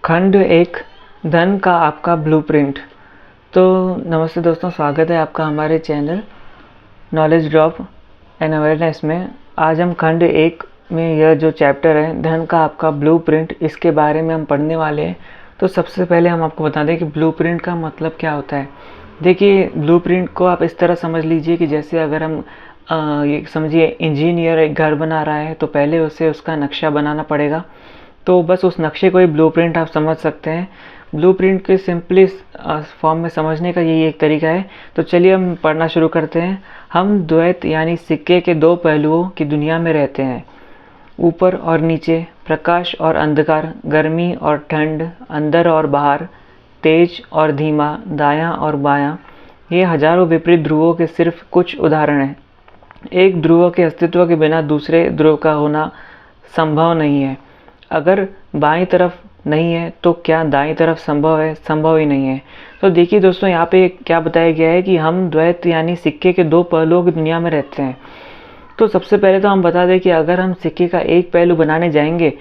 खंड एक, धन का आपका ब्लूप्रिंट। तो नमस्ते दोस्तों, स्वागत है आपका हमारे channel knowledge drop and awareness में। आज हम खंड एक में यह जो चैप्टर है धन का आपका ब्लूप्रिंट, इसके बारे में हम पढ़ने वाले हैं। तो सबसे पहले हम आपको बता दें कि ब्लूप्रिंट का मतलब क्या होता है। देखिए, ब्लूप्रिंट को आप इस तरह समझ लीजिए कि जैसे अगर हम ये समझिए इंजीनियर एक घर बना रहा है तो पहले उसे उसका नक्शा बनाना पड़ेगा। तो बस उस नक्शे को ही ब्लूप्रिंट आप समझ सकते हैं। ब्लूप्रिंट के सिंपलेस्ट फॉर्म में समझने का यही एक तरीका है। तो चलिए हम पढ़ना शुरू करते हैं। हम द्वैत यानी सिक्के के दो पहलुओं की दुनिया में रहते हैं, ऊपर और नीचे, प्रकाश और अंधकार, गर्मी और ठंड, अंदर और बाहर, तेज और धीमा, दायां और बायां। ये हजारों विपरीत ध्रुवों के सिर्फ कुछ उदाहरण हैं। एक ध्रुव के अस्तित्व के बिना दूसरे ध्रुव का होना संभव नहीं है। अगर बाईं तरफ नहीं है तो क्या दाईं तरफ संभव है? संभव ही नहीं है। तो देखिए दोस्तों, यहाँ पे क्या बताया गया है कि हम द्वैत यानी सिक्के के दो पहलुओं की दुनिया में रहते हैं। तो सबसे पहले तो हम बता दें कि अगर हम सिक्के का एक पहलू बनाने जाएंगे,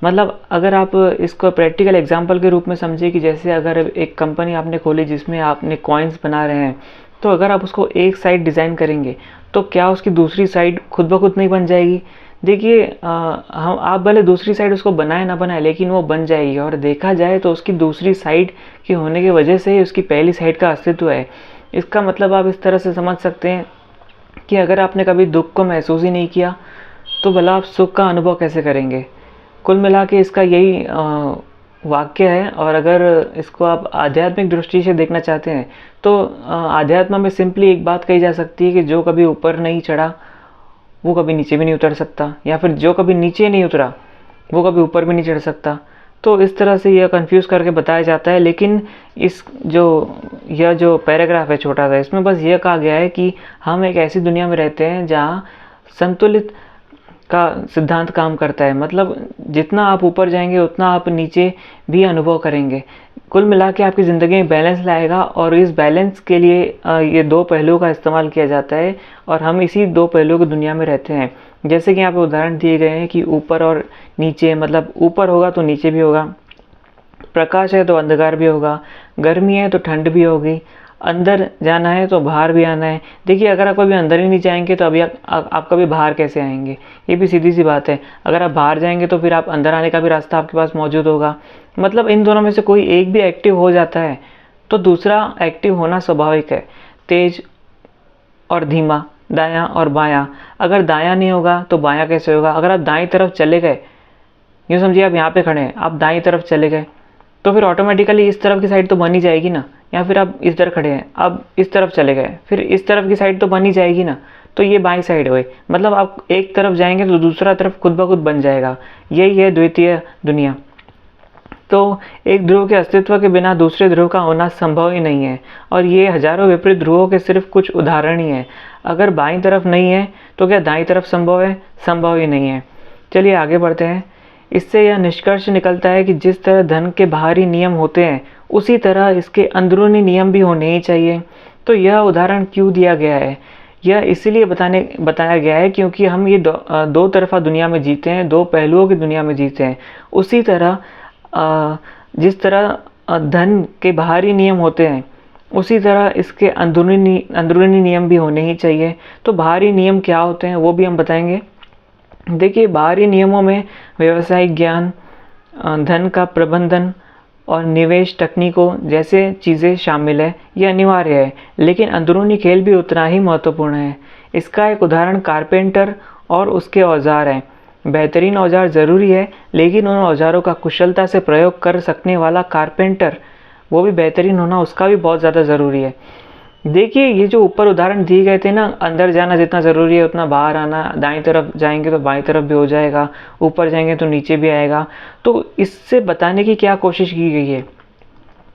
मतलब अगर आप इसको प्रैक्टिकल एग्जांपल के रूप में समझिए कि जैसे अगर एक कंपनी आपने खोली जिसमें आपने कॉइन्स बना रहे हैं, तो अगर आप उसको एक साइड डिज़ाइन करेंगे तो क्या उसकी दूसरी साइड खुद ब खुद नहीं बन जाएगी? देखिए, हम आप भले दूसरी साइड उसको बनाए ना बनाए, लेकिन वो बन जाएगी। और देखा जाए तो उसकी दूसरी साइड के होने की वजह से ही उसकी पहली साइड का अस्तित्व है। इसका मतलब आप इस तरह से समझ सकते हैं कि अगर आपने कभी दुख को महसूस ही नहीं किया तो भला आप सुख का अनुभव कैसे करेंगे? कुल मिला के इसका यही वाक्य है। और अगर इसको आप आध्यात्मिक दृष्टि से देखना चाहते हैं तो आध्यात्म में सिंपली एक बात कही जा सकती है कि जो कभी ऊपर नहीं चढ़ा वो कभी नीचे भी नहीं उतर सकता, या फिर जो कभी नीचे नहीं उतरा वो कभी ऊपर भी नहीं चढ़ सकता। तो इस तरह से यह कंफ्यूज करके बताया जाता है। लेकिन यह जो पैराग्राफ है छोटा सा, इसमें बस यह कहा गया है कि हम एक ऐसी दुनिया में रहते हैं जहाँ संतुलित का सिद्धांत काम करता है। मतलब जितना आप ऊपर जाएंगे उतना आप नीचे भी अनुभव करेंगे। कुल मिला के आपकी ज़िंदगी में बैलेंस लाएगा, और इस बैलेंस के लिए ये दो पहलुओं का इस्तेमाल किया जाता है, और हम इसी दो पहलुओं की दुनिया में रहते हैं। जैसे कि यहाँ पे उदाहरण दिए गए हैं कि ऊपर और नीचे, मतलब ऊपर होगा तो नीचे भी होगा, प्रकाश है तो अंधकार भी होगा, गर्मी है तो ठंड भी होगी, अंदर जाना है तो बाहर भी आना है। देखिए, अगर आप कभी अंदर ही नहीं जाएंगे तो अभी आप कभी बाहर कैसे आएंगे? ये भी सीधी सी बात है। अगर आप बाहर जाएंगे तो फिर आप अंदर आने का भी रास्ता आपके पास मौजूद होगा। मतलब इन दोनों में से कोई एक भी एक्टिव हो जाता है तो दूसरा एक्टिव होना स्वाभाविक है। तेज और धीमा, दायां और बायां। अगर दायां नहीं होगा तो बायां कैसे होगा? अगर आप दाईं तरफ चले गए, यूँ समझिए आप यहाँ पे खड़े हैं, आप दाईं तरफ चले गए तो फिर ऑटोमेटिकली इस तरफ की साइड तो बन ही जाएगी ना। या फिर आप इधर खड़े हैं, अब इस तरफ चले गए, फिर इस तरफ की साइड तो बन ही जाएगी ना। तो ये बाईं साइड हुई। मतलब आप एक तरफ जाएंगे तो दूसरा तरफ खुद ब खुद बन जाएगा। यही है द्वितीय दुनिया। तो एक ध्रुव के अस्तित्व के बिना दूसरे ध्रुव का होना संभव ही नहीं है, और ये हजारों विपरीत ध्रुवों के सिर्फ कुछ उदाहरण ही हैं। अगर बाईं तरफ नहीं है तो क्या दाईं तरफ संभव है? संभव ही नहीं है। चलिए आगे बढ़ते हैं। इससे यह निष्कर्ष निकलता है कि जिस तरह धन के बाहरी नियम होते हैं उसी तरह इसके अंदरूनी नियम भी होने ही चाहिए। तो यह उदाहरण क्यों दिया गया है? यह इसीलिए बताया गया है क्योंकि हम ये दो तरफा दुनिया में जीते हैं, दो पहलुओं की दुनिया में जीते हैं। उसी तरह जिस तरह धन के बाहरी नियम होते हैं उसी तरह इसके अंदरूनी नियम भी होने ही चाहिए। तो बाहरी नियम क्या होते हैं वो भी हम बताएंगे। देखिए, बाहरी नियमों में व्यावसायिक ज्ञान, धन का प्रबंधन और निवेश तकनीकों जैसे चीज़ें शामिल है। ये अनिवार्य है, लेकिन अंदरूनी खेल भी उतना ही महत्वपूर्ण है। इसका एक उदाहरण कारपेंटर और उसके औजार हैं। बेहतरीन औजार ज़रूरी है, लेकिन उन औजारों का कुशलता से प्रयोग कर सकने वाला कारपेंटर, वो भी बेहतरीन होना, उसका भी बहुत ज़्यादा ज़रूरी है। देखिए, ये जो ऊपर उदाहरण दिए गए थे ना, अंदर जाना जितना ज़रूरी है उतना बाहर आना, दाईं तरफ जाएंगे तो बाईं तरफ भी हो जाएगा, ऊपर जाएंगे तो नीचे भी आएगा। तो इससे बताने की क्या कोशिश की गई है?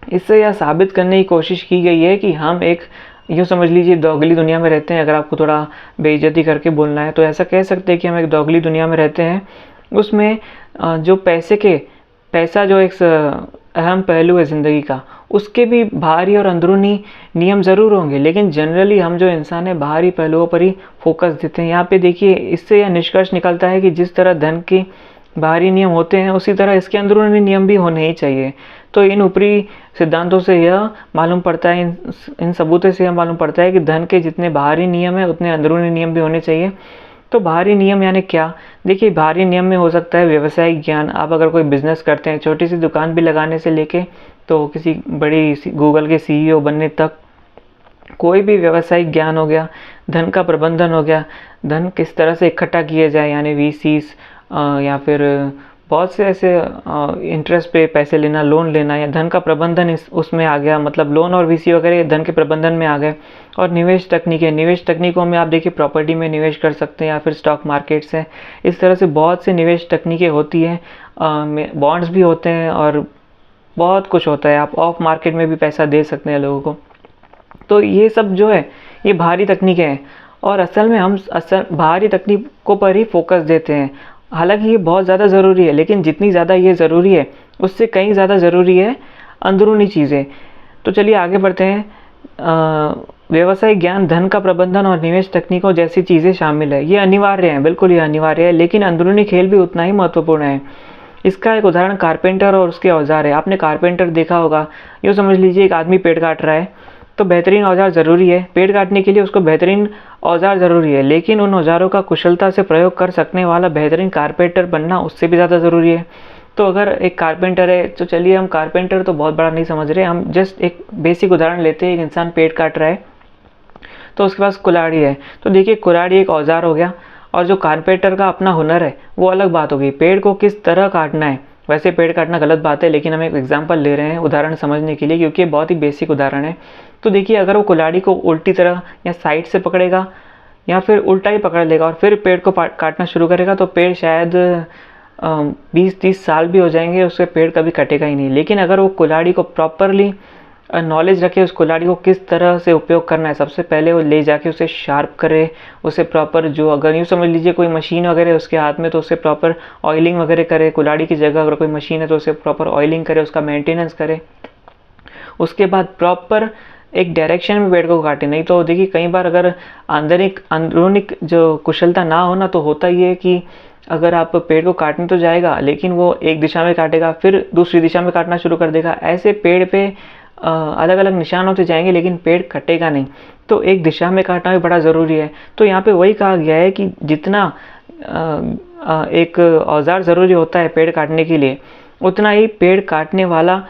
इससे यह साबित करने की कोशिश की गई है कि हम एक, यूँ समझ लीजिए, दोगली दुनिया में रहते हैं। अगर आपको थोड़ा बेइज्जती करके बोलना है तो ऐसा कह सकते हैं कि हम एक दोगली दुनिया में रहते हैं। उसमें जो पैसा जो एक अहम पहलू है ज़िंदगी का, उसके भी बाहरी और अंदरूनी नियम ज़रूर होंगे, लेकिन जनरली हम जो इंसान है बाहरी पहलुओं पर ही फोकस देते हैं। यहाँ पे देखिए, इससे यह निष्कर्ष निकलता है कि जिस तरह धन की बाहरी नियम होते हैं, उसी तरह इसके अंदरूनी नियम भी होने ही चाहिए। तो इन ऊपरी सिद्धांतों से यह मालूम पड़ता है, इन सबूतों से यह मालूम पड़ता है कि धन के जितने बाहरी नियम है उतने अंदरूनी नियम भी होने चाहिए। तो बाहरी नियम यानी क्या? देखिए, बाहरी नियम में हो सकता है व्यावसायिक ज्ञान। आप अगर कोई बिजनेस करते हैं, छोटी सी दुकान भी लगाने से लेके तो किसी बड़ी गूगल के CEO बनने तक, कोई भी व्यावसायिक ज्ञान हो गया, धन का प्रबंधन हो गया, धन किस तरह से इकट्ठा किया जाए यानी VCs, या फिर बहुत से ऐसे इंटरेस्ट पे पैसे लेना, लोन लेना, या धन का प्रबंधन उसमें आ गया। मतलब लोन और VC वगैरह धन के प्रबंधन में आ गए। और निवेश तकनीकों में आप देखिए प्रॉपर्टी में निवेश कर सकते हैं या फिर स्टॉक मार्केट्स है। इस तरह से बहुत से निवेश तकनीकें होती हैं। बॉन्ड्स भी होते हैं और बहुत कुछ होता है। आप ऑफ मार्केट में भी पैसा दे सकते हैं लोगों को। तो ये सब जो है ये बाहरी तकनीकें हैं, और असल में हम बाहरी तकनीकों पर ही फोकस देते हैं। हालांकि ये बहुत ज़्यादा ज़रूरी है, लेकिन जितनी ज़्यादा ये ज़रूरी है उससे कहीं ज़्यादा ज़रूरी है अंदरूनी चीज़ें। तो चलिए आगे बढ़ते हैं। व्यावसायिक ज्ञान, धन का प्रबंधन और निवेश तकनीकों जैसी चीज़ें शामिल है। ये अनिवार्य है, बिल्कुल ये अनिवार्य है, लेकिन अंदरूनी खेल भी उतना ही महत्वपूर्ण है। इसका एक उदाहरण कारपेंटर और उसके औजार है। आपने कारपेंटर देखा होगा। यूँ समझ लीजिए एक आदमी पेड़ काट रहा है, तो बेहतरीन औजार ज़रूरी है। पेड़ काटने के लिए उसको बेहतरीन औजार ज़रूरी है, लेकिन उन औजारों का कुशलता से प्रयोग कर सकने वाला बेहतरीन कारपेंटर बनना उससे भी ज़्यादा ज़रूरी है। तो अगर एक कारपेंटर है, तो चलिए हम कारपेंटर तो बहुत बड़ा नहीं समझ रहे, हम जस्ट एक बेसिक उदाहरण लेते हैं। एक इंसान पेड़ काट रहा है, तो उसके पास कुल्हाड़ी है। तो देखिए कुल्हाड़ी एक औजार हो गया, और जो कारपेंटर का अपना हुनर है वो अलग बात हो गई। पेड़ को किस तरह काटना है, वैसे पेड़ काटना गलत बात है, लेकिन हम एक एग्जांपल ले रहे हैं उदाहरण समझने के लिए, क्योंकि ये बहुत ही बेसिक उदाहरण है। तो देखिए अगर वो कुल्हाड़ी को उल्टी तरह या साइड से पकड़ेगा या फिर उल्टा ही पकड़ लेगा और फिर पेड़ को काटना शुरू करेगा, तो पेड़ शायद 20-30 साल भी हो जाएंगे, उससे पेड़ कभी कटेगा ही नहीं। लेकिन अगर वो कुल्हाड़ी को प्रॉपरली नॉलेज रखे, उस कुल्हाड़ी को किस तरह से उपयोग करना है, सबसे पहले वो ले जाके उसे शार्प करे, उसे प्रॉपर, जो अगर यूँ समझ लीजिए कोई मशीन वगैरह है उसके हाथ में, तो उसे प्रॉपर ऑयलिंग वगैरह करे। कुल्हाड़ी की जगह अगर कोई मशीन है तो उसे प्रॉपर ऑयलिंग करे, उसका मेंटेनेंस करे। उसके बाद प्रॉपर एक डायरेक्शन में पेड़ को काटे। नहीं तो देखिए कई बार अगर अंदरूनी जो कुशलता ना हो ना, तो होता ही है कि अगर आप पेड़ को काटने तो जाएगा, लेकिन वो एक दिशा में काटेगा, फिर दूसरी दिशा में काटना शुरू कर देगा। ऐसे पेड़ पे अलग अलग निशान होते जाएंगे, लेकिन पेड़ कटेगा नहीं। तो एक दिशा में काटना भी बड़ा ज़रूरी है। तो यहाँ पे वही कहा गया है कि जितना एक औजार ज़रूरी होता है पेड़ काटने के लिए, उतना ही पेड़ काटने वाला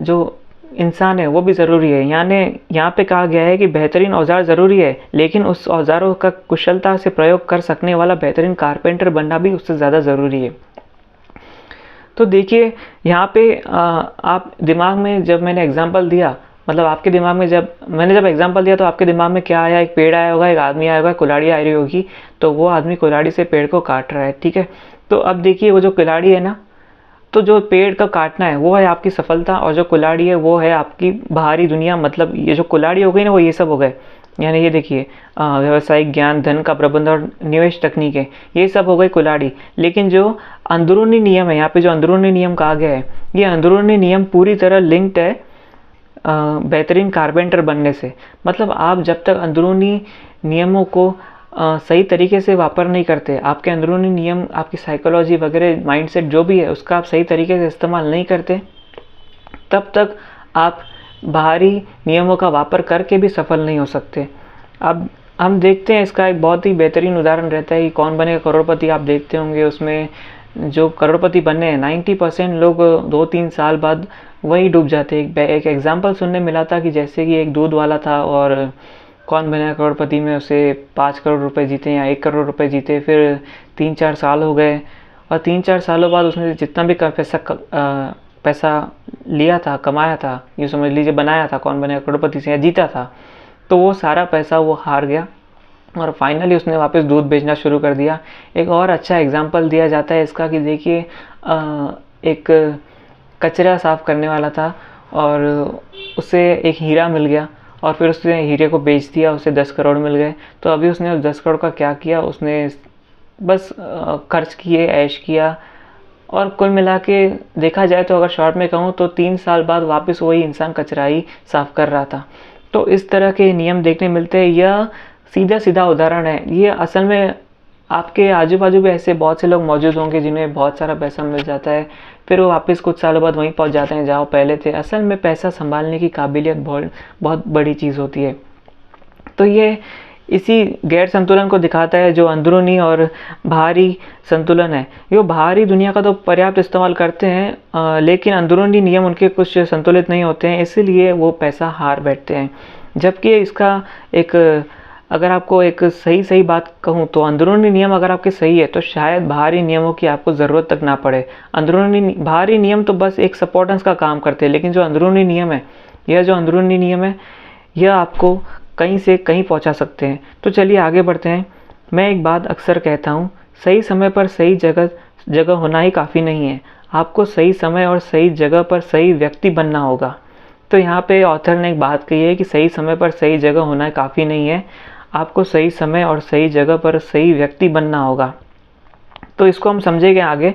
जो इंसान है वो भी ज़रूरी है। यानी यहाँ पे कहा गया है कि बेहतरीन औजार ज़रूरी है, लेकिन उस औजारों का कुशलता से प्रयोग कर सकने वाला बेहतरीन कारपेंटर बनना भी उससे ज़्यादा ज़रूरी है। तो देखिए यहाँ पे आप दिमाग में, जब मैंने एग्जांपल दिया, मतलब आपके दिमाग में जब एग्जांपल दिया, तो आपके दिमाग में क्या आया? एक पेड़ आया होगा, एक आदमी आया होगा, कुल्हाड़ी आ रही होगी, तो वो आदमी कुल्हाड़ी से पेड़ को काट रहा है, ठीक है। तो अब देखिए वो जो कुल्हाड़ी है ना, तो जो पेड़ का काटना है वो है आपकी सफलता, और जो कुल्हाड़ी है वो है आपकी बाहरी दुनिया। मतलब ये जो कुल्हाड़ी हो गई ना, वो ये सब हो गए। यानी ये देखिए व्यावसायिक ज्ञान, धन का प्रबंधन और निवेश तकनीकें, ये सब हो गई कुल्हाड़ी। लेकिन जो अंदरूनी नियम है, यहाँ पे जो अंदरूनी नियम कहा गया है, ये अंदरूनी नियम पूरी तरह लिंक्ड है बेहतरीन कारपेंटर बनने से। मतलब आप जब तक अंदरूनी नियमों को सही तरीके से वापर नहीं करते, आपके अंदरूनी नियम, आपकी साइकोलॉजी वगैरह, माइंडसेट जो भी है, उसका आप सही तरीके से इस्तेमाल नहीं करते, तब तक आप बाहरी नियमों का वापर करके भी सफल नहीं हो सकते। अब हम देखते हैं, इसका एक बहुत ही बेहतरीन उदाहरण रहता है कि कौन बनेगा करोड़पति। आप देखते होंगे उसमें जो करोड़पति बने हैं 90% लोग 2-3 साल बाद वही डूब जाते हैं। एक एग्जाम्पल सुनने मिला था कि जैसे कि एक दूध वाला था और कौन बनेगा करोड़पति में उसे 5 करोड़ रुपए जीते या 1 करोड़ रुपए जीते। फिर 3-4 साल हो गए और 3-4 सालों बाद उसने जितना भी पैसा लिया था, कमाया था, ये समझ लीजिए बनाया था कौन बनेगा करोड़पति से या जीता था, तो वो सारा पैसा वो हार गया और फाइनली उसने वापस दूध बेचना शुरू कर दिया। एक और अच्छा एग्जाम्पल दिया जाता है इसका कि देखिए एक कचरा साफ़ करने वाला था और उसे एक हीरा मिल गया और फिर उसने हीरे को बेच दिया, उसे 10 करोड़ मिल गए। तो अभी उसने उस 10 करोड़ का क्या किया, उसने बस खर्च किए, ऐश किया और कुल मिला के देखा जाए तो अगर शॉर्ट में कहूँ तो 3 साल बाद वापस वही इंसान कचरा ही साफ़ कर रहा था। तो इस तरह के नियम देखने मिलते हैं। यह सीधा सीधा उदाहरण है, ये असल में आपके आजू बाजू भी ऐसे बहुत से लोग मौजूद होंगे जिन्हें बहुत सारा पैसा मिल जाता है, फिर वो वापस कुछ सालों बाद वहीं पहुंच जाते हैं जहाँ पहले थे। असल में पैसा संभालने की काबिलियत बहुत बहुत बड़ी चीज़ होती है। तो ये इसी गैर संतुलन को दिखाता है जो अंदरूनी और बाहरी संतुलन है। ये बाहरी दुनिया का तो पर्याप्त इस्तेमाल करते हैं, लेकिन अंदरूनी नियम उनके कुछ संतुलित नहीं होते हैं, इसीलिए वो पैसा हार बैठते हैं। जबकि इसका एक, अगर आपको एक सही बात कहूँ तो अंदरूनी नियम अगर आपके सही है तो शायद बाहरी नियमों की आपको ज़रूरत तक ना पड़े। बाहरी नियम तो बस एक सपोर्टेंस का काम करते हैं, लेकिन जो अंदरूनी नियम है, यह आपको कहीं से कहीं पहुंचा सकते हैं। तो चलिए आगे बढ़ते हैं। मैं एक बात अक्सर कहता हूँ, सही समय पर सही जगह होना ही काफ़ी नहीं है, आपको सही समय और सही जगह पर सही व्यक्ति बनना होगा। तो यहाँ पे ऑथर ने एक बात कही है कि सही समय पर सही जगह होना काफ़ी नहीं है, आपको सही समय और सही जगह पर सही व्यक्ति बनना होगा। तो इसको हम समझेंगे आगे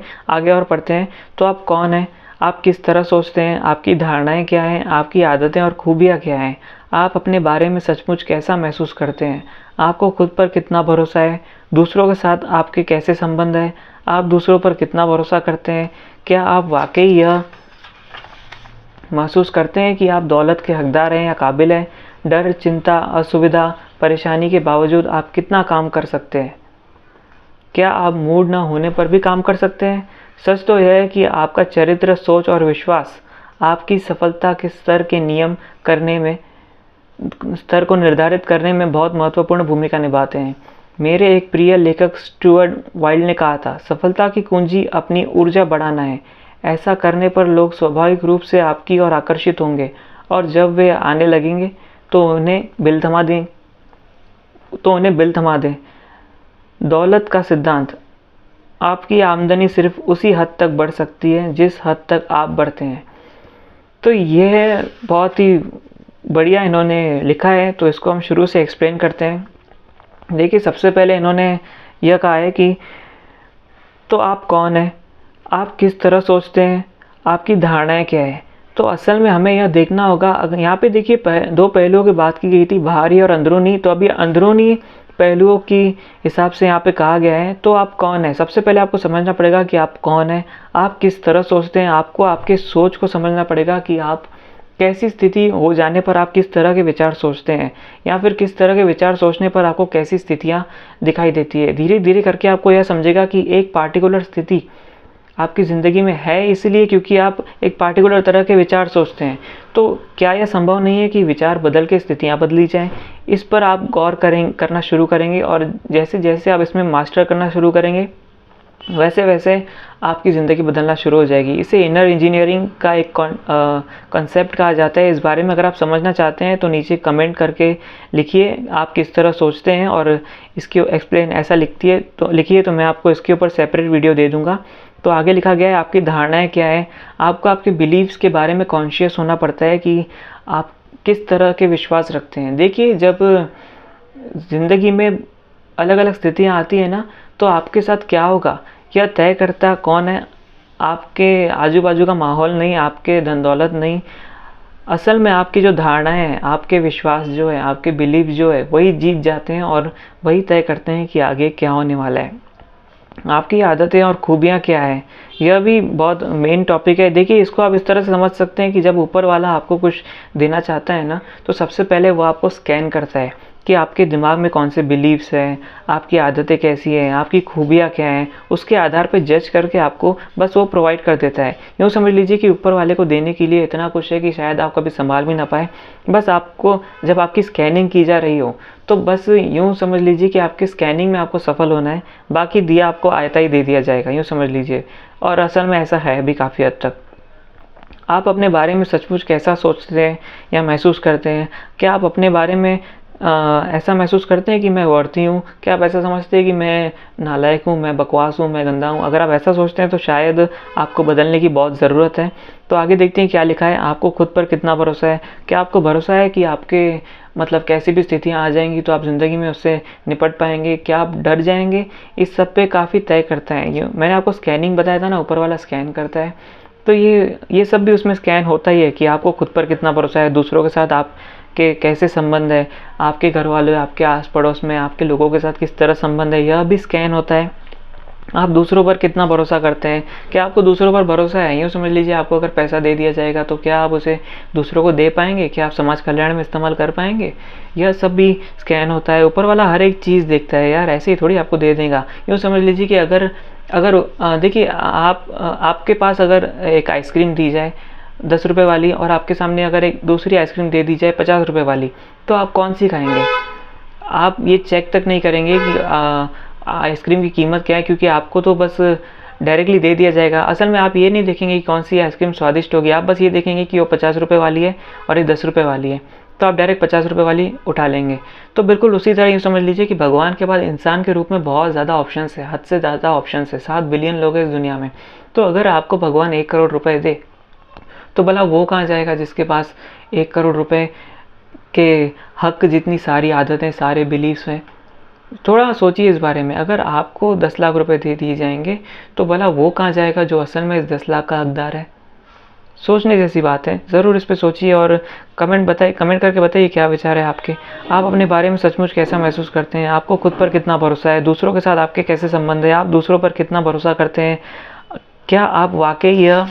और पढ़ते हैं। तो आप कौन हैं, आप किस तरह सोचते हैं, आपकी धारणाएं क्या हैं, आपकी आदतें और खूबियाँ क्या हैं, आप अपने बारे में सचमुच कैसा महसूस करते हैं, आपको खुद पर कितना भरोसा है, दूसरों के साथ आपके कैसे संबंध है, आप दूसरों पर कितना भरोसा करते हैं, क्या आप वाकई यह महसूस करते हैं कि आप दौलत के हकदार हैं या काबिल हैं, डर, चिंता, असुविधा, परेशानी के बावजूद आप कितना काम कर सकते हैं, क्या आप मूड न होने पर भी काम कर सकते हैं। सच तो यह है कि आपका चरित्र, सोच और विश्वास आपकी सफलता के स्तर को निर्धारित करने में बहुत महत्वपूर्ण भूमिका निभाते हैं। मेरे एक प्रिय लेखक स्टुअर्ट वाइल्ड ने कहा था, सफलता की कुंजी अपनी ऊर्जा बढ़ाना है। ऐसा करने पर लोग स्वाभाविक रूप से आपकी ओर आकर्षित होंगे और जब वे आने लगेंगे तो उन्हें बिल थमा दें। दौलत का सिद्धांत, आपकी आमदनी सिर्फ उसी हद तक बढ़ सकती है जिस हद तक आप बढ़ते हैं। तो यह बहुत ही बढ़िया इन्होंने लिखा है, तो इसको हम शुरू से एक्सप्लेन करते हैं। देखिए, सबसे पहले इन्होंने यह कहा है कि तो आप कौन हैं, आप किस तरह सोचते हैं, आपकी धारणाएं क्या है। तो असल में हमें यह देखना होगा, अगर यहाँ पे देखिए दो पहलुओं की बात की गई थी, बाहरी और अंदरूनी। तो अभी अंदरूनी पहलुओं की हिसाब से यहाँ पे कहा गया है तो आप कौन है। सबसे पहले आपको समझना पड़ेगा कि आप कौन है, आप किस तरह सोचते हैं, आपको आपके सोच को समझना पड़ेगा कि आप कैसी स्थिति हो जाने पर आप किस तरह के विचार सोचते हैं, या फिर किस तरह के विचार सोचने पर आपको कैसी स्थितियाँ दिखाई देती है। धीरे धीरे करके आपको यह समझेगा कि एक पार्टिकुलर स्थिति आपकी ज़िंदगी में है इसलिए क्योंकि आप एक पार्टिकुलर तरह के विचार सोचते हैं। तो क्या यह संभव नहीं है कि विचार बदल के स्थितियाँ बदली जाएं। इस पर आप गौर करना शुरू करेंगे और जैसे जैसे आप इसमें मास्टर करना शुरू करेंगे वैसे वैसे आपकी ज़िंदगी बदलना शुरू हो जाएगी। इसे इनर इंजीनियरिंग का एक कॉन्सेप्ट कहा जाता है। इस बारे में अगर आप समझना चाहते हैं तो नीचे कमेंट करके लिखिए आप किस तरह सोचते हैं और इसकी एक्सप्लेन ऐसा लिखिए तो मैं आपको इसके ऊपर सेपरेट वीडियो दे दूँगा। तो आगे लिखा गया है, आपकी धारणाएं क्या है, आपको आपके बिलीव्स के बारे में कॉन्शियस होना पड़ता है कि आप किस तरह के विश्वास रखते हैं। देखिए, जब ज़िंदगी में अलग अलग स्थितियाँ आती हैं ना, तो आपके साथ क्या होगा यह तय करता कौन है, आपके आजू बाजू का माहौल नहीं, आपके धन दौलत नहीं। असल में आपकी जो धारणाएं हैं, आपके विश्वास जो है, आपके बिलीव जो है, वही जीत जाते हैं और वही तय करते हैं कि आगे क्या होने वाला है। आपकी आदतें और खूबियाँ क्या है, यह भी बहुत मेन टॉपिक है। देखिए, इसको आप इस तरह से समझ सकते हैं कि जब ऊपर वाला आपको कुछ देना चाहता है ना, तो सबसे पहले वो आपको स्कैन करता है कि आपके दिमाग में कौन से बिलीव्स हैं, आपकी आदतें कैसी हैं, आपकी खूबियाँ क्या हैं। उसके आधार पर जज करके आपको बस वो प्रोवाइड कर देता है। यूँ समझ लीजिए कि ऊपर वाले को देने के लिए इतना कुछ है कि शायद आप कभी संभाल भी ना पाए। बस आपको जब आपकी स्कैनिंग की जा रही हो तो बस यूँ समझ लीजिए कि आपकी स्कैनिंग में आपको सफल होना है, बाकी दिया आपको आयता ही दे दिया जाएगा, यूँ समझ लीजिए। और असल में ऐसा है भी काफ़ी हद तक। आप अपने बारे में सचमुच कैसा सोचते हैं या महसूस करते हैं? क्या आप अपने बारे में ऐसा महसूस करते हैं कि मैं वर्दी हूँ? क्या आप ऐसा समझते हैं कि मैं नालायक हूँ, मैं बकवास हूँ, मैं गंदा हूँ? अगर आप ऐसा सोचते हैं तो शायद आपको बदलने की बहुत ज़रूरत है। तो आगे देखते हैं क्या लिखा है। आपको खुद पर कितना भरोसा है? क्या आपको भरोसा है कि आपके कैसी भी स्थितियाँ आ जाएंगी तो आप ज़िंदगी में उससे निपट पाएंगे? क्या आप डर जाएंगे? इस सब पे काफ़ी तय करता है। ये मैंने आपको स्कैनिंग बताया था ना, ऊपर वाला स्कैन करता है। तो ये सब भी उसमें स्कैन होता ही है कि आपको खुद पर कितना भरोसा है, दूसरों के साथ आप के कैसे संबंध है, आपके घर वालों, आपके आस पड़ोस में आपके लोगों के साथ किस तरह संबंध है, यह भी स्कैन होता है। आप दूसरों पर कितना भरोसा करते हैं, क्या आपको दूसरों पर भरोसा है? यूँ समझ लीजिए आपको अगर पैसा दे दिया जाएगा तो क्या आप उसे दूसरों को दे पाएंगे? क्या आप समाज कल्याण में इस्तेमाल कर पाएंगे? यह सब भी स्कैन होता है। ऊपर वाला हर एक चीज़ देखता है यार, ऐसे ही थोड़ी आपको दे देगा। यूँ समझ लीजिए कि अगर अगर देखिए आपके पास अगर एक आइसक्रीम दी जाए 10 रुपये वाली और आपके सामने अगर एक दूसरी आइसक्रीम दे दी जाए 50 रुपये वाली, तो आप कौन सी खाएंगे? आप ये चेक तक नहीं करेंगे कि आइसक्रीम की कीमत क्या है, क्योंकि आपको तो बस डायरेक्टली दे दिया जाएगा। असल में आप ये नहीं देखेंगे कि कौन सी आइसक्रीम स्वादिष्ट होगी, आप बस ये देखेंगे कि वो 50 रुपये वाली है और ये 10 रुपये वाली है, तो आप डायरेक्ट 50 रुपये वाली उठा लेंगे। तो बिल्कुल उसी तरह ये समझ लीजिए कि भगवान के पास इंसान के रूप में बहुत ज़्यादा ऑप्शंस है, हद से ज़्यादा ऑप्शंस है। 7 बिलियन लोग हैं इस दुनिया में। तो अगर आपको भगवान 1 करोड़ रुपए दे तो भला वो कहाँ जाएगा जिसके पास 1 करोड़ रुपए के हक जितनी सारी आदतें, सारे बिलीव्स हैं? थोड़ा सोचिए इस बारे में। अगर आपको 10 लाख रुपए दे दिए जाएंगे तो भला वो कहाँ जाएगा जो असल में इस 10 लाख का हकदार है? सोचने जैसी बात है। ज़रूर इस पे सोचिए और कमेंट करके बताइए क्या विचार है आपके। आप अपने बारे में सचमुच कैसा महसूस करते हैं? आपको खुद पर कितना भरोसा है? दूसरों के साथ आपके कैसे संबंध है? आप दूसरों पर कितना भरोसा करते हैं? क्या आप वाकई यह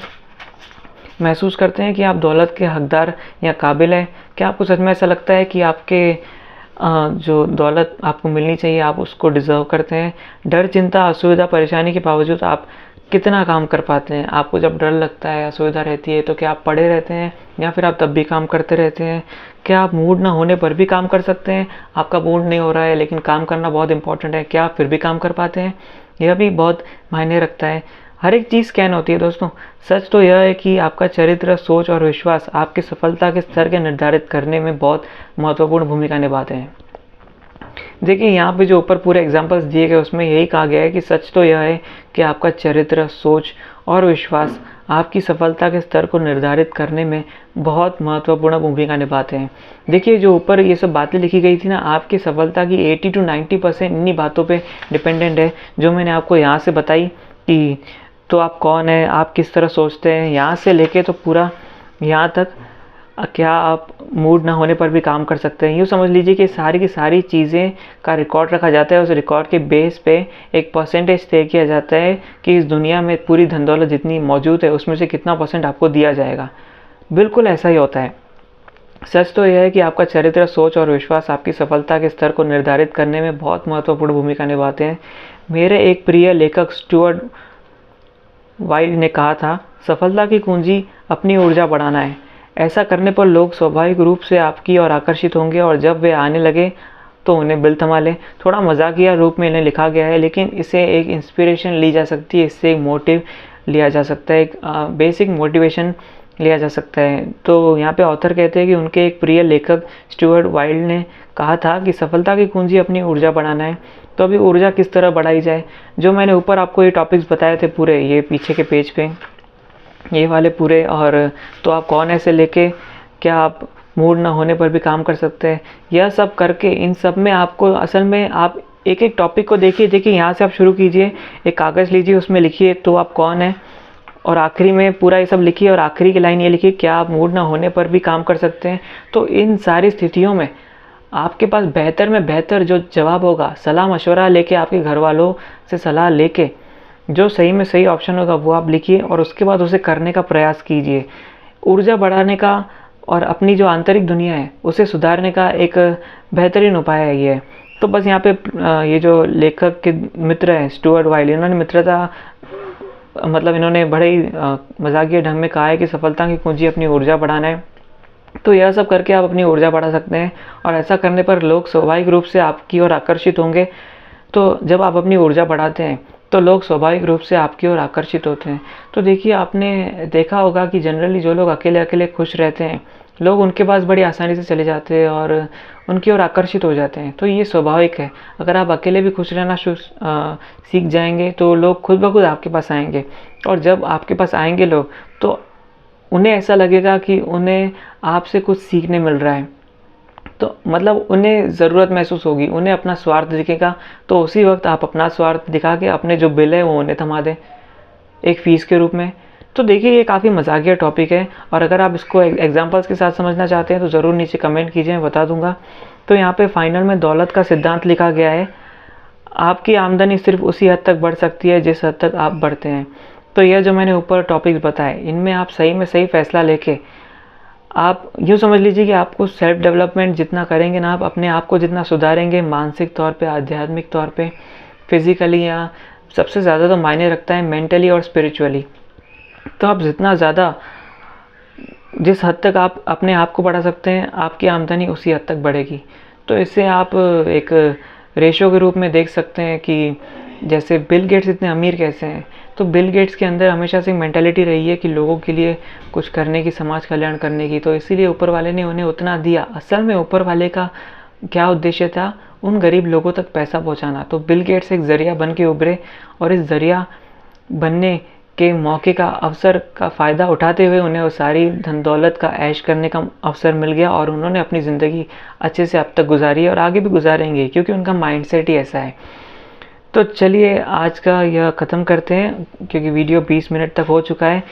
महसूस करते हैं कि आप दौलत के हकदार या काबिल हैं? क्या आपको सच में ऐसा लगता है कि आपके जो दौलत आपको मिलनी चाहिए आप उसको डिज़र्व करते हैं? डर, चिंता, असुविधा, परेशानी के बावजूद आप कितना काम कर पाते हैं? आपको जब डर लगता है, असुविधा रहती है, तो क्या आप पड़े रहते हैं या फिर आप तब भी काम करते रहते हैं? क्या आप मूड ना होने पर भी काम कर सकते हैं? आपका मूड नहीं हो रहा है लेकिन काम करना बहुत इंपॉर्टेंट है, क्या आप फिर भी काम कर पाते हैं? यह भी बहुत मायने रखता है। हर एक चीज़ स्कैन होती है दोस्तों। सच तो यह है कि आपका चरित्र, सोच और विश्वास आपकी सफलता के स्तर के निर्धारित करने में बहुत महत्वपूर्ण भूमिका निभाते हैं। देखिए यहाँ पे जो ऊपर पूरे एग्जांपल्स दिए गए उसमें यही कहा गया है कि सच तो यह है कि आपका चरित्र, सोच और विश्वास आपकी सफलता के स्तर को निर्धारित करने में बहुत महत्वपूर्ण भूमिका निभाते हैं। देखिए जो ऊपर ये सब बातें लिखी गई थी ना, आपकी सफलता की 80 to 90% इन्हीं बातों पे डिपेंडेंट है जो मैंने आपको यहाँ से बताई कि तो आप कौन है, आप किस तरह सोचते हैं, यहाँ से लेके तो पूरा यहाँ तक क्या आप मूड ना होने पर भी काम कर सकते हैं। यूँ समझ लीजिए कि सारी की सारी चीज़ें का रिकॉर्ड रखा जाता है। उस रिकॉर्ड के बेस पे एक परसेंटेज तय किया जाता है कि इस दुनिया में पूरी धन दौलत जितनी मौजूद है उसमें से कितना % आपको दिया जाएगा। बिल्कुल ऐसा ही होता है। सच तो यह है कि आपका चरित्र, सोच और विश्वास आपकी सफलता के स्तर को निर्धारित करने में बहुत महत्वपूर्ण भूमिका निभाते हैं। मेरे एक प्रिय लेखक स्टुअर्ट वाइल्ड ने कहा था, सफलता की कुंजी अपनी ऊर्जा बढ़ाना है। ऐसा करने पर लोग स्वाभाविक रूप से आपकी ओर आकर्षित होंगे और जब वे आने लगे तो उन्हें बिल थमा लें। थोड़ा मजाकिया रूप में इन्हें लिखा गया है लेकिन इसे एक इंस्पिरेशन ली जा सकती है, इससे एक मोटिव लिया जा सकता है, एक बेसिक मोटिवेशन लिया जा सकता है। तो यहाँ पे ऑथर कहते हैं कि उनके एक प्रिय लेखक स्टुअर्ट वाइल्ड ने कहा था कि सफलता की कुंजी अपनी ऊर्जा बढ़ाना है। तो अभी ऊर्जा किस तरह बढ़ाई जाए? जो मैंने ऊपर आपको ये टॉपिक्स बताए थे पूरे, ये पीछे के पेज पे ये वाले पूरे, और तो आप कौन ऐसे लेके क्या आप मूड ना होने पर भी काम कर सकते हैं, यह सब करके इन सब में आपको असल में आप एक एक टॉपिक को देखिए यहाँ से आप शुरू कीजिए। एक कागज़ लीजिए, उसमें लिखिए तो आप कौन है, और आखिरी में पूरा ये सब लिखिए और आखिरी की लाइन ये लिखिए क्या आप मूड ना होने पर भी काम कर सकते हैं। तो इन सारी स्थितियों में आपके पास बेहतर में बेहतर जो जवाब होगा, सलाह मशवरा लेके, आपके घर वालों से सलाह लेके जो सही में सही ऑप्शन होगा वो आप लिखिए और उसके बाद उसे करने का प्रयास कीजिए। ऊर्जा बढ़ाने का और अपनी जो आंतरिक दुनिया है उसे सुधारने का एक बेहतरीन उपाय है ये। तो बस यहाँ पे ये जो लेखक के मित्र हैं स्टुअर्ट वाइल्ड, इन्होंने मित्रता मतलब इन्होंने बड़े ही मजाकिया ढंग में कहा है कि सफलता की कुंजी अपनी ऊर्जा बढ़ाना है। तो यह सब करके आप अपनी ऊर्जा बढ़ा सकते हैं और ऐसा करने पर लोग स्वाभाविक रूप से आपकी ओर आकर्षित होंगे। तो जब आप अपनी ऊर्जा बढ़ाते हैं तो लोग स्वाभाविक रूप से आपकी ओर आकर्षित होते हैं। तो देखिए आपने देखा होगा कि जनरली जो लोग अकेले अकेले खुश रहते हैं, लोग उनके पास बड़ी आसानी से चले जाते हैं और उनकी ओर आकर्षित हो जाते हैं। तो ये स्वाभाविक है। अगर आप अकेले भी खुश रहना सीख जाएंगे तो लोग खुद ब खुद आपके पास आएंगे, और जब आपके पास आएंगे लोग तो उन्हें ऐसा लगेगा कि उन्हें आपसे कुछ सीखने मिल रहा है। तो मतलब उन्हें ज़रूरत महसूस होगी, उन्हें अपना स्वार्थ दिखेगा। तो उसी वक्त आप अपना स्वार्थ दिखा के अपने जो बिल है वो उन्हें थमा दें एक फ़ीस के रूप में। तो देखिए ये काफ़ी मजाकिया टॉपिक है, और अगर आप इसको एग्जांपल्स के साथ समझना चाहते हैं तो ज़रूर नीचे कमेंट कीजिए, मैं बता दूंगा। तो यहाँ पे फाइनल में दौलत का सिद्धांत लिखा गया है, आपकी आमदनी सिर्फ उसी हद तक बढ़ सकती है जिस हद तक आप बढ़ते हैं। तो यह जो मैंने ऊपर टॉपिक्स बताए, इनमें आप सही में सही फैसला लेके आप यूँ समझ लीजिए कि आपको सेल्फ डेवलपमेंट जितना करेंगे ना, आप अपने आप को जितना सुधारेंगे मानसिक तौर पे, आध्यात्मिक तौर पे, फिज़िकली, या सबसे ज़्यादा तो मायने रखता है मेंटली और स्पिरिचुअली। तो आप जितना ज़्यादा, जिस हद तक आप अपने आप को बढ़ा सकते हैं, आपकी आमदनी उसी हद तक बढ़ेगी। तो इससे आप एक रेशो के रूप में देख सकते हैं कि जैसे बिल गेट्स इतने अमीर कैसे हैं, तो बिल गेट्स के अंदर हमेशा से मेंटालिटी रही है कि लोगों के लिए कुछ करने की, समाज कल्याण करने की, तो इसीलिए ऊपर वाले ने उन्हें उतना दिया। असल में ऊपर वाले का क्या उद्देश्य था, उन गरीब लोगों तक पैसा पहुंचाना। तो बिल गेट्स एक ज़रिया बन के उभरे, और इस ज़रिया बनने के मौके का, अवसर का फ़ायदा उठाते हुए उन्हें वो सारी धन दौलत का ऐश करने का अवसर मिल गया, और उन्होंने अपनी ज़िंदगी अच्छे से अब तक गुजारी है और आगे भी गुजारेंगे, क्योंकि उनका माइंडसेट ही ऐसा है। तो चलिए आज का यह ख़त्म करते हैं, क्योंकि वीडियो 20 मिनट तक हो चुका है।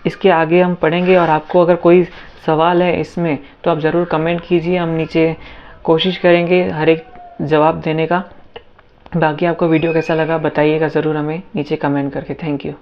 इसके आगे हम पढ़ेंगे, और आपको अगर कोई सवाल है इसमें तो आप ज़रूर कमेंट कीजिए, हम नीचे कोशिश करेंगे हर एक जवाब देने का। बाकी आपको वीडियो कैसा लगा बताइएगा ज़रूर हमें नीचे कमेंट करके। Thank you.